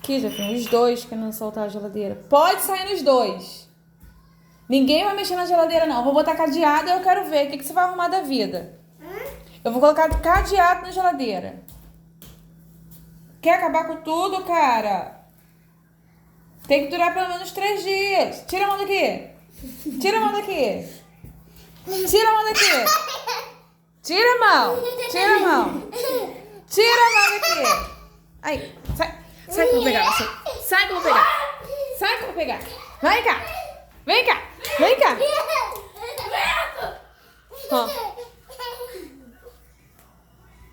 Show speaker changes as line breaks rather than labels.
aqui, Jefinho, os dois querendo soltar a geladeira. Pode sair nos dois. Ninguém vai mexer na geladeira, não. Eu vou botar cadeado e eu quero ver. O que você vai arrumar da vida? Eu vou colocar cadeado na geladeira. Quer acabar com tudo, cara? Tem que durar pelo menos 3 dias. Tira a mão daqui. Tira a mão daqui. Tira a mão daqui. Tira a mão. Tira a mão. Tira a mão daqui. Aí, sai. Sai que eu vou pegar você. Sai que eu vou pegar. Sai que eu vou pegar. Vem cá. Vem cá.